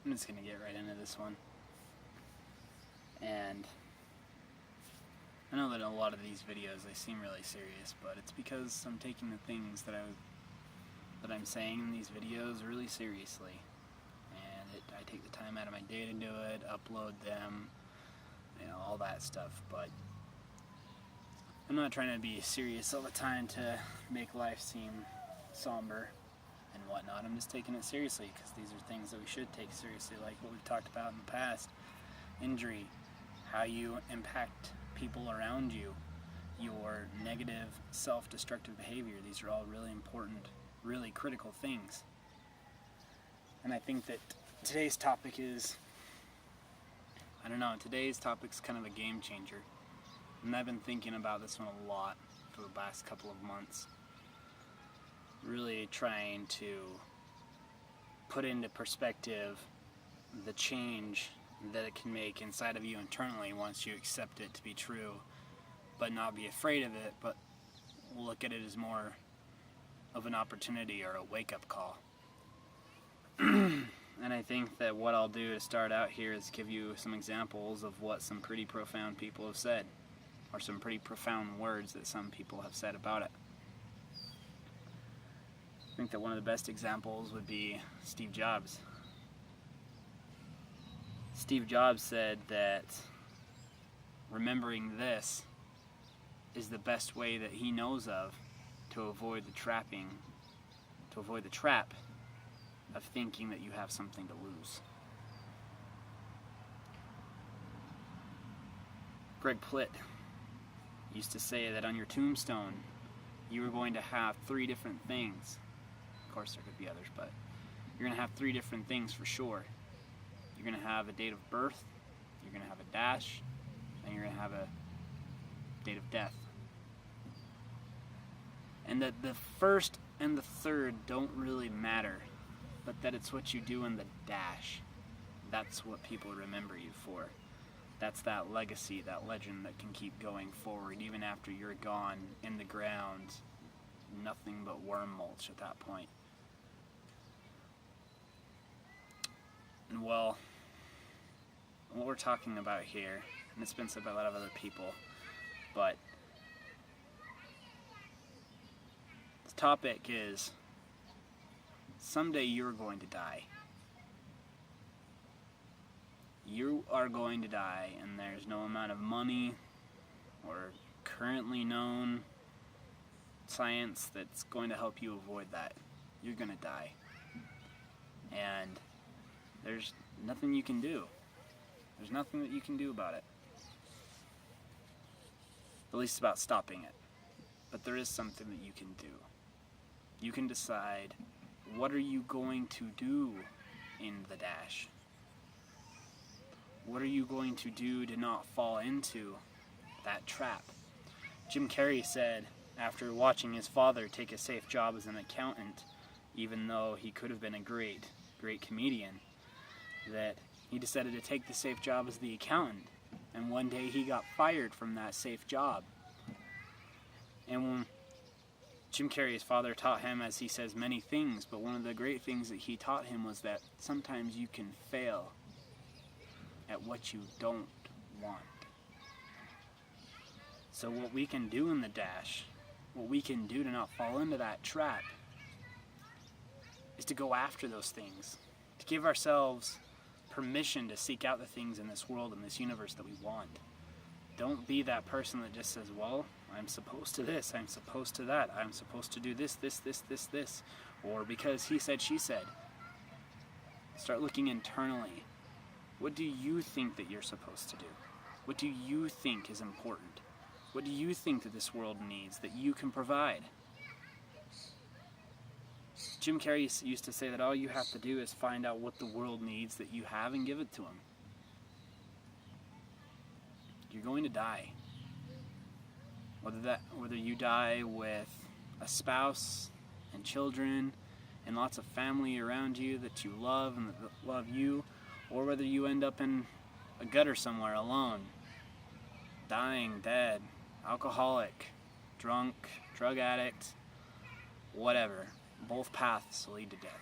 I'm just going to get right into this one. And I know that in a lot of these videos they seem really serious, but it's because I'm taking the things that I'm saying in these videos really seriously. And I take the time out of my day to do it, upload them, all that stuff. But I'm not trying to be serious all the time to make life seem somber and whatnot. I'm just taking it seriously because these are things that we should take seriously, like what we've talked about in the past. Injury, how you impact people around you, your negative self-destructive behavior. These are all really important, really critical things. And I think that today's topic is, today's topic's kind of a game changer. And I've been thinking about this one a lot for the last couple of months. Really trying to put into perspective the change that it can make inside of you internally once you accept it to be true, but not be afraid of it, but look at it as more of an opportunity or a wake-up call. And I think that what I'll do to start out here is give you some examples of what some pretty profound people have said, or some pretty profound words that some people have said about it. I think that one of the best examples would be Steve Jobs. Steve Jobs said that remembering this is the best way that he knows of to avoid the trap of thinking that you have something to lose. Greg Plitt used to say that on your tombstone you were going to have 3 different things. Of course there could be others, but you're going to have 3 different things for sure. You're going to have a date of birth, you're going to have a dash, and you're going to have a date of death. And that the first and the third don't really matter, but that it's what you do in the dash. That's what people remember you for. That's that legacy, that legend that can keep going forward even after you're gone in the ground. Nothing but worm mulch at that point. And well, what we're talking about here, and it's been said by a lot of other people, but the topic is, someday you're going to die. You are going to die, and there's no amount of money or currently known science that's going to help you avoid that. You're going to die. And there's nothing you can do. There's nothing that you can do about it. At least about stopping it. But there is something that you can do. You can decide, what are you going to do in the dash? What are you going to do to not fall into that trap? Jim Carrey said, after watching his father take a safe job as an accountant, even though he could have been a great comedian, that he decided to take the safe job as the accountant. And one day he got fired from that safe job. And when Jim Carrey's father taught him, as he says, many things, but one of the great things that he taught him was that sometimes you can fail at what you don't want. So what we can do in the dash, what we can do to not fall into that trap, is to go after those things, to give ourselves permission to seek out the things in this world, in this universe that we want. Don't be that person that just says, well, I'm supposed to this, I'm supposed to that, I'm supposed to do this, or because he said, she said. Start looking internally. What do you think that you're supposed to do? What do you think is important? What do you think that this world needs that you can provide? Jim Carrey used to say that all you have to do is find out what the world needs that you have and give it to them. You're going to die. Whether you die with a spouse and children and lots of family around you that you love and that love you, or whether you end up in a gutter somewhere alone, dying, dead, alcoholic, drunk, drug addict, whatever. Both paths lead to death.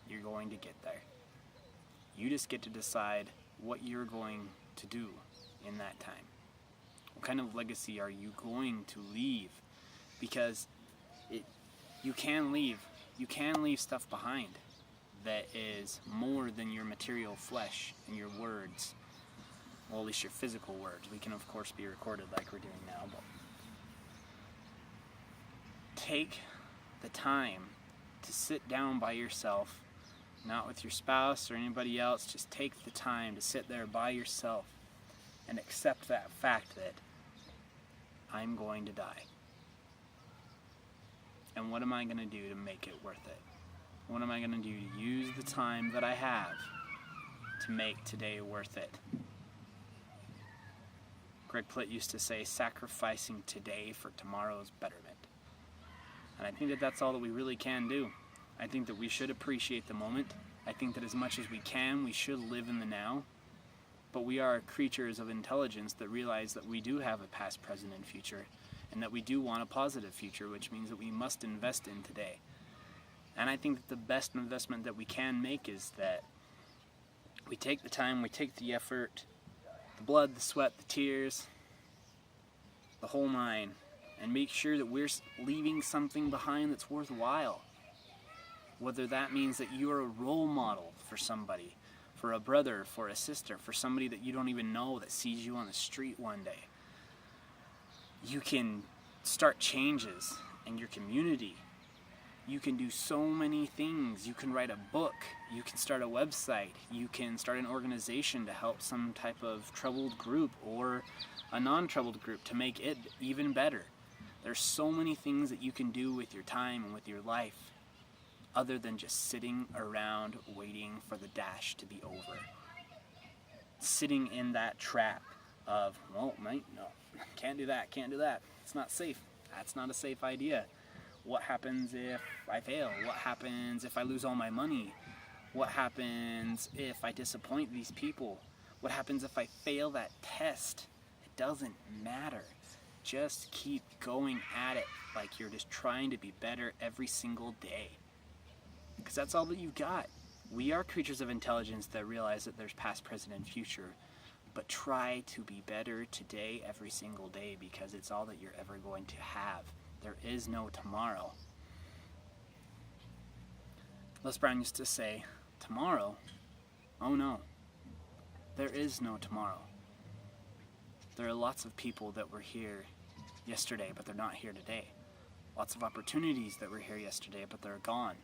You're going to get there. You just get to decide what you're going to do in that time. What kind of legacy are you going to leave? Because you can leave stuff behind that is more than your material flesh and your words. Well, at least your physical words. We can, of course, be recorded like we're doing now, but take the time to sit down by yourself, not with your spouse or anybody else. Just take the time to sit there by yourself and accept that fact that I'm going to die. And what am I going to do to make it worth it? What am I going to do to use the time that I have to make today worth it? Greg Plitt used to say, sacrificing today for tomorrow's betterment. And I think that that's all that we really can do. I think that we should appreciate the moment. I think that as much as we can, we should live in the now. But we are creatures of intelligence that realize that we do have a past, present, and future, and that we do want a positive future, which means that we must invest in today. And I think that the best investment that we can make is that we take the time, we take the effort, the blood, the sweat, the tears, the whole nine, and make sure that we're leaving something behind that's worthwhile. Whether that means that you're a role model for somebody, for a brother, for a sister, for somebody that you don't even know that sees you on the street one day. You can start changes in your community. You can do so many things. You can write a book. You can start a website. You can start an organization to help some type of troubled group or a non-troubled group to make it even better. There's so many things that you can do with your time and with your life other than just sitting around waiting for the dash to be over. Sitting in that trap of, well, no, can't do that, can't do that. It's not safe. That's not a safe idea. What happens if I fail? What happens if I lose all my money? What happens if I disappoint these people? What happens if I fail that test? It doesn't matter. Just keep going at it like you're just trying to be better every single day. Because that's all that you've got. We are creatures of intelligence that realize that there's past, present, and future. But try to be better today every single day because it's all that you're ever going to have. There is no tomorrow. Les Brown used to say, tomorrow? Oh no. There is no tomorrow. There are lots of people that were here yesterday, but they're not here today. Lots of opportunities that were here yesterday, but they're gone.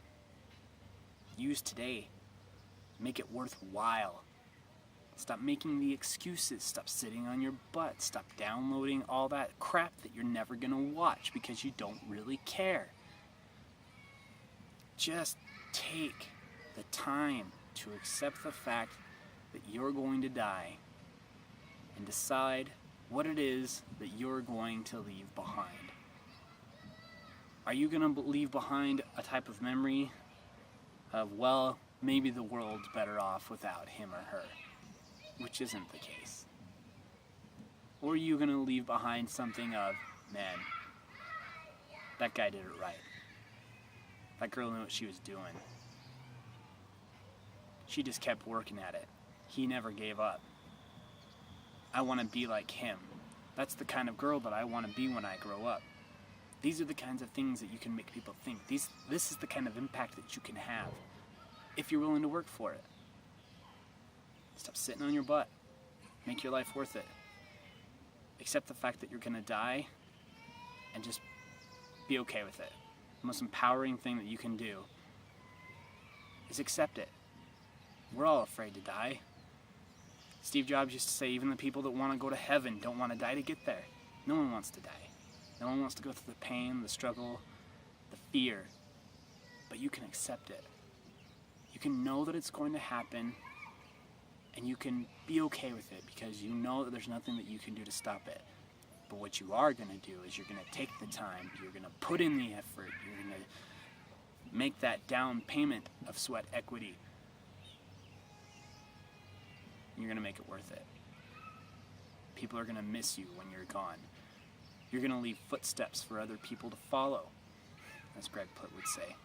Use today. Make it worthwhile. Stop making the excuses. Stop sitting on your butt. Stop downloading all that crap that you're never going to watch because you don't really care. Just take the time to accept the fact that you're going to die and decide what it is that you're going to leave behind. Are you going to leave behind a type of memory of, well, maybe the world's better off without him or her, which isn't the case? Or are you going to leave behind something of, man, that guy did it right. That girl knew what she was doing. She just kept working at it. He never gave up. I want to be like him. That's the kind of girl that I want to be when I grow up. These are the kinds of things that you can make people think. This is the kind of impact that you can have if you're willing to work for it. Stop sitting on your butt. Make your life worth it. Accept the fact that you're going to die and just be okay with it. The most empowering thing that you can do is accept it. We're all afraid to die. Steve Jobs used to say even the people that want to go to heaven don't want to die to get there. No one wants to die. No one wants to go through the pain, the struggle, the fear. But you can accept it. You can know that it's going to happen, and you can be okay with it because you know that there's nothing that you can do to stop it. But what you are going to do is you're going to take the time, you're going to put in the effort, you're going to make that down payment of sweat equity. You're going to make it worth it. People are going to miss you when you're gone. You're going to leave footsteps for other people to follow, as Greg Plitt would say.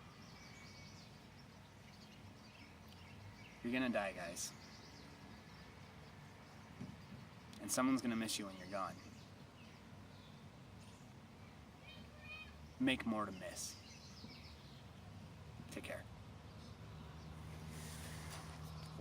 You're going to die, guys. And someone's going to miss you when you're gone. Make more to miss.